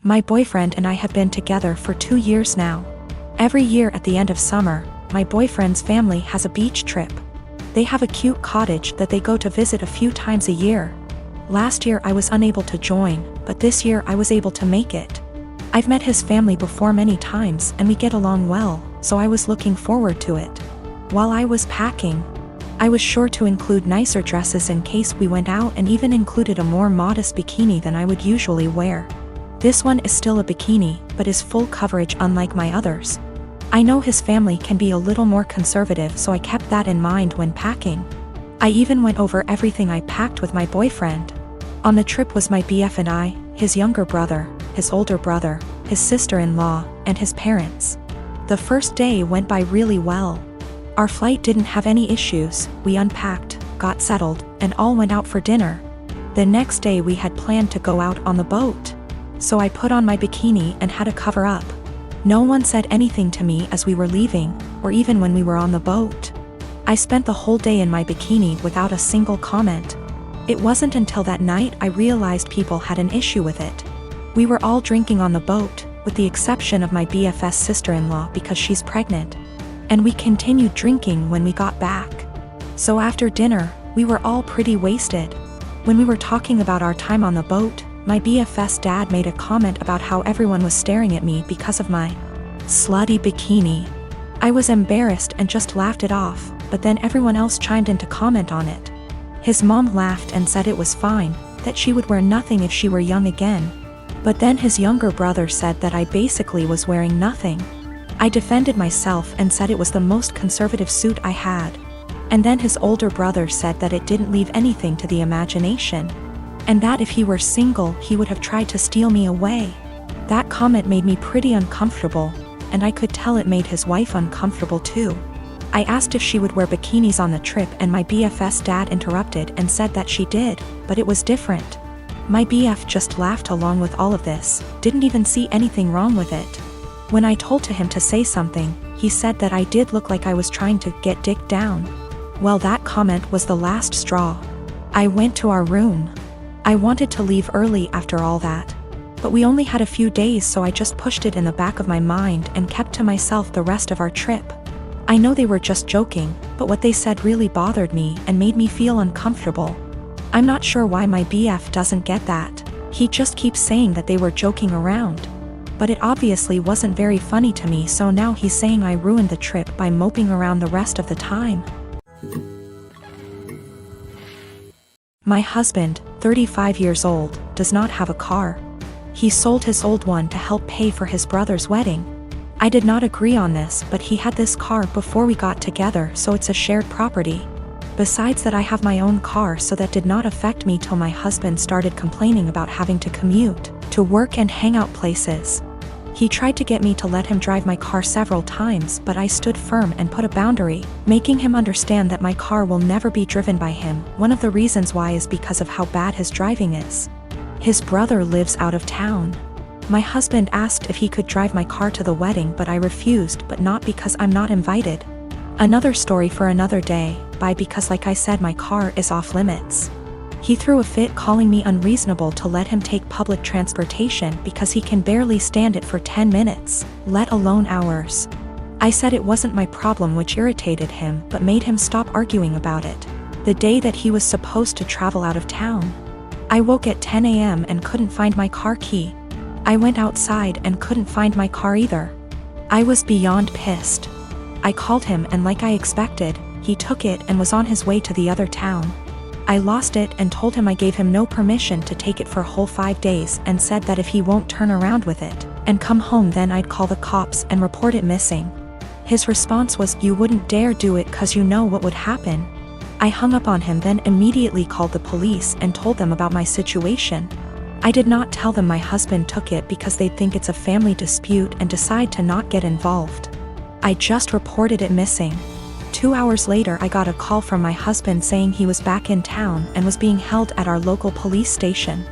My boyfriend and I have been together for 2 years now. Every year at the end of summer, my boyfriend's family has a beach trip. They have a cute cottage that they go to visit a few times a year. Last year I was unable to join, but this year I was able to make it. I've met his family before many times and we get along well, so I was looking forward to it. While I was packing, I was sure to include nicer dresses in case we went out and even included a more modest bikini than I would usually wear. This one is still a bikini, but is full coverage unlike my others. I know his family can be a little more conservative, so I kept that in mind when packing. I even went over everything I packed with my boyfriend. On the trip was my BF and I, his younger brother, his older brother, his sister-in-law, and his parents. The first day went by really well. Our flight didn't have any issues, we unpacked, got settled, and all went out for dinner. The next day we had planned to go out on the boat. So I put on my bikini and had to cover up. No one said anything to me as we were leaving, or even when we were on the boat. I spent the whole day in my bikini without a single comment. It wasn't until that night I realized people had an issue with it. We were all drinking on the boat, with the exception of my BFS sister-in-law because she's pregnant. And we continued drinking when we got back. So after dinner, we were all pretty wasted. When we were talking about our time on the boat, my BFS dad made a comment about how everyone was staring at me because of my slutty bikini. I was embarrassed and just laughed it off, but then everyone else chimed in to comment on it. His mom laughed and said it was fine, that she would wear nothing if she were young again. But then his younger brother said that I basically was wearing nothing. I defended myself and said it was the most conservative suit I had. And then his older brother said that it didn't leave anything to the imagination. And that if he were single, he would have tried to steal me away. That comment made me pretty uncomfortable, and I could tell it made his wife uncomfortable too. I asked if she would wear bikinis on the trip and my BFS dad interrupted and said that she did, but it was different. My BF just laughed along with all of this, didn't even see anything wrong with it. When I told him to say something, he said that I did look like I was trying to get dick down. Well, that comment was the last straw. I went to our room. I wanted to leave early after all that. But we only had a few days, so I just pushed it in the back of my mind and kept to myself the rest of our trip. I know they were just joking, but what they said really bothered me and made me feel uncomfortable. I'm not sure why my BF doesn't get that. He just keeps saying that they were joking around. But it obviously wasn't very funny to me, so now he's saying I ruined the trip by moping around the rest of the time. My husband, 35 years old, does not have a car. He sold his old one to help pay for his brother's wedding. I did not agree on this, but he had this car before we got together, so it's a shared property. Besides that, I have my own car, so that did not affect me till my husband started complaining about having to commute to work and hangout places. He tried to get me to let him drive my car several times, but I stood firm and put a boundary, making him understand that my car will never be driven by him. One of the reasons why is because of how bad his driving is. His brother lives out of town. My husband asked if he could drive my car to the wedding, but I refused, but not because I'm not invited. Another story for another day, because like I said, my car is off limits. He threw a fit calling me unreasonable to let him take public transportation because he can barely stand it for 10 minutes, let alone hours. I said it wasn't my problem, which irritated him but made him stop arguing about it. The day that he was supposed to travel out of town, I woke at 10 a.m. and couldn't find my car key. I went outside and couldn't find my car either. I was beyond pissed. I called him and like I expected, he took it and was on his way to the other town. I lost it and told him I gave him no permission to take it for a whole 5 days and said that if he won't turn around with it and come home, then I'd call the cops and report it missing. His response was, "You wouldn't dare do it cause you know what would happen." I hung up on him, then immediately called the police and told them about my situation. I did not tell them my husband took it because they'd think it's a family dispute and decide to not get involved. I just reported it missing. 2 hours later, I got a call from my husband saying he was back in town and was being held at our local police station.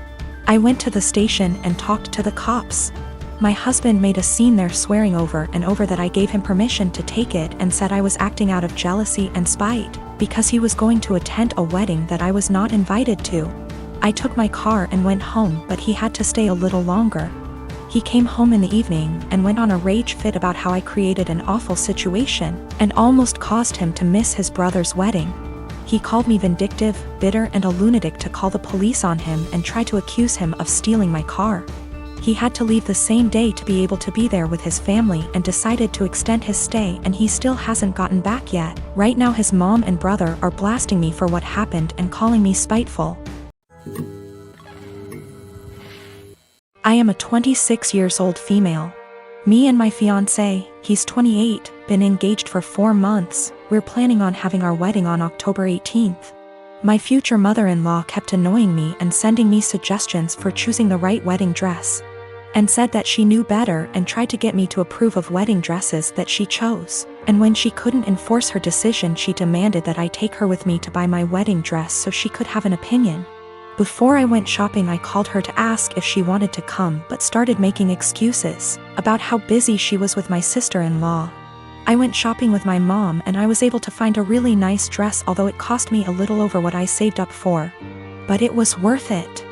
I went to the station and talked to the cops. My husband made a scene there, swearing over and over that I gave him permission to take it and said I was acting out of jealousy and spite because he was going to attend a wedding that I was not invited to. I took my car and went home, but he had to stay a little longer. He came home in the evening and went on a rage fit about how I created an awful situation and almost caused him to miss his brother's wedding. He called me vindictive, bitter, and a lunatic to call the police on him and try to accuse him of stealing my car. He had to leave the same day to be able to be there with his family and decided to extend his stay, and he still hasn't gotten back yet. Right now his mom and brother are blasting me for what happened and calling me spiteful. I am a 26 years old female. Me and my fiancé, he's 28, been engaged for 4 months. We're planning on having our wedding on October 18th. My future mother-in-law kept annoying me and sending me suggestions for choosing the right wedding dress, and said that she knew better and tried to get me to approve of wedding dresses that she chose. And when she couldn't enforce her decision, she demanded that I take her with me to buy my wedding dress so she could have an opinion. Before I went shopping, I called her to ask if she wanted to come, but started making excuses about how busy she was with my sister-in-law. I went shopping with my mom and I was able to find a really nice dress, although it cost me a little over what I saved up for. But it was worth it.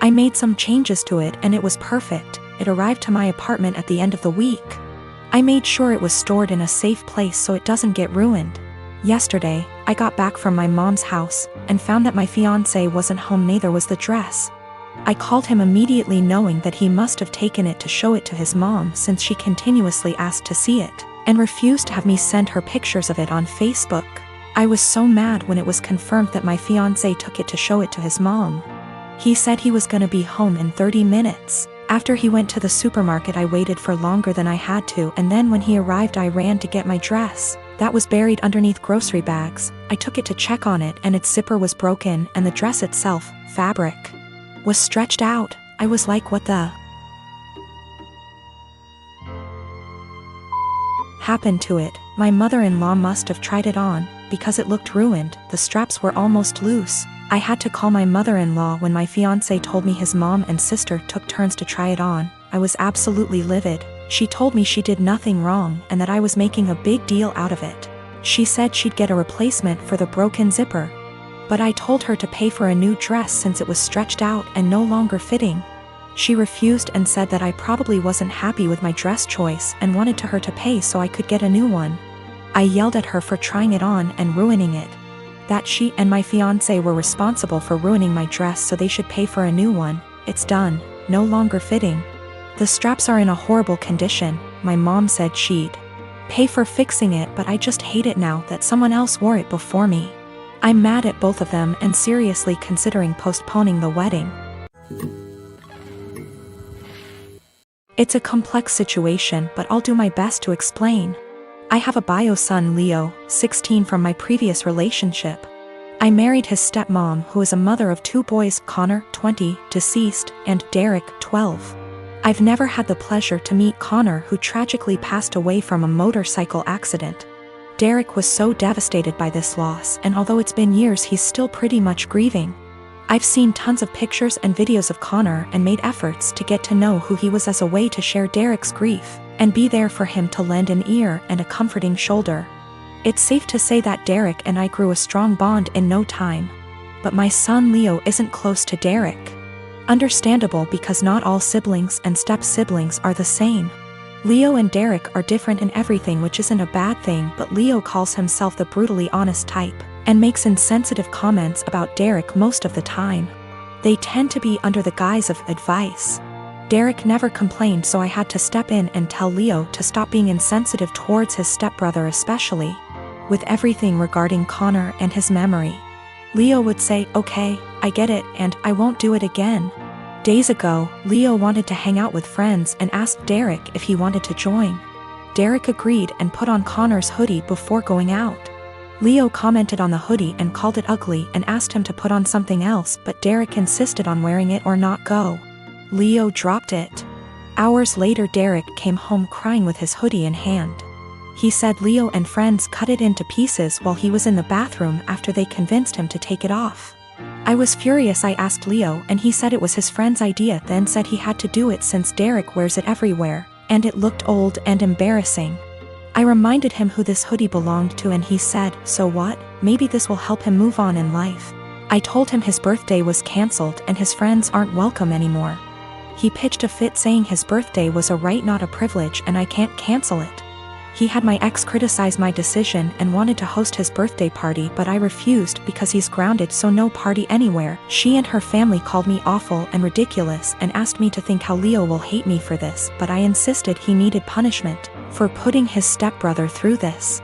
I made some changes to it and it was perfect. It arrived to my apartment at the end of the week. I made sure it was stored in a safe place so it doesn't get ruined. Yesterday, I got back from my mom's house and found that my fiancé wasn't home, neither was the dress. I called him immediately, knowing that he must have taken it to show it to his mom, since she continuously asked to see it and refused to have me send her pictures of it on Facebook. I was so mad when it was confirmed that my fiancé took it to show it to his mom. He said he was gonna be home in 30 minutes. After he went to the supermarket, I waited for longer than I had to, and then when he arrived I ran to get my dress. That was buried underneath grocery bags. I took it to check on it and its zipper was broken, and the dress itself, fabric, was stretched out. I was like, what the happened to it? My mother-in-law must have tried it on, because it looked ruined. The straps were almost loose. I had to call my mother-in-law when my fiancé told me his mom and sister took turns to try it on. I was absolutely livid. She told me she did nothing wrong and that I was making a big deal out of it. She said she'd get a replacement for the broken zipper. But I told her to pay for a new dress since it was stretched out and no longer fitting. She refused and said that I probably wasn't happy with my dress choice and wanted her to pay so I could get a new one. I yelled at her for trying it on and ruining it. That she and my fiancé were responsible for ruining my dress, so they should pay for a new one. It's done, no longer fitting. The straps are in a horrible condition. My mom said she'd pay for fixing it, but I just hate it now that someone else wore it before me. I'm mad at both of them and seriously considering postponing the wedding. It's a complex situation, but I'll do my best to explain. I have a bio son, Leo, 16, from my previous relationship. I married his stepmom, who is a mother of 2 boys, Connor, 20, deceased, and Derek, 12. I've never had the pleasure to meet Connor, who tragically passed away from a motorcycle accident. Derek was so devastated by this loss, and although it's been years, he's still pretty much grieving. I've seen tons of pictures and videos of Connor and made efforts to get to know who he was as a way to share Derek's grief and be there for him, to lend an ear and a comforting shoulder. It's safe to say that Derek and I grew a strong bond in no time. But my son Leo isn't close to Derek. Understandable, because not all siblings and step-siblings are the same. Leo and Derek are different in everything, which isn't a bad thing, but Leo calls himself the brutally honest type and makes insensitive comments about Derek most of the time. They tend to be under the guise of advice. Derek never complained, so I had to step in and tell Leo to stop being insensitive towards his stepbrother, especially with everything regarding Connor and his memory. Leo would say, "Okay, I get it, and I won't do it again." Days ago, Leo wanted to hang out with friends and asked Derek if he wanted to join. Derek agreed and put on Connor's hoodie before going out. Leo commented on the hoodie and called it ugly and asked him to put on something else, but Derek insisted on wearing it or not go. Leo dropped it. Hours later, Derek came home crying with his hoodie in hand. He said Leo and friends cut it into pieces while he was in the bathroom after they convinced him to take it off. I was furious. I asked Leo and he said it was his friend's idea, then said he had to do it since Derek wears it everywhere, and it looked old and embarrassing. I reminded him who this hoodie belonged to and he said, "So what? Maybe this will help him move on in life." I told him his birthday was cancelled and his friends aren't welcome anymore. He pitched a fit saying his birthday was a right not a privilege and I can't cancel it. He had my ex criticize my decision and wanted to host his birthday party, but I refused because he's grounded, so no party anywhere. She and her family called me awful and ridiculous and asked me to think how Leo will hate me for this, but I insisted he needed punishment for putting his stepbrother through this.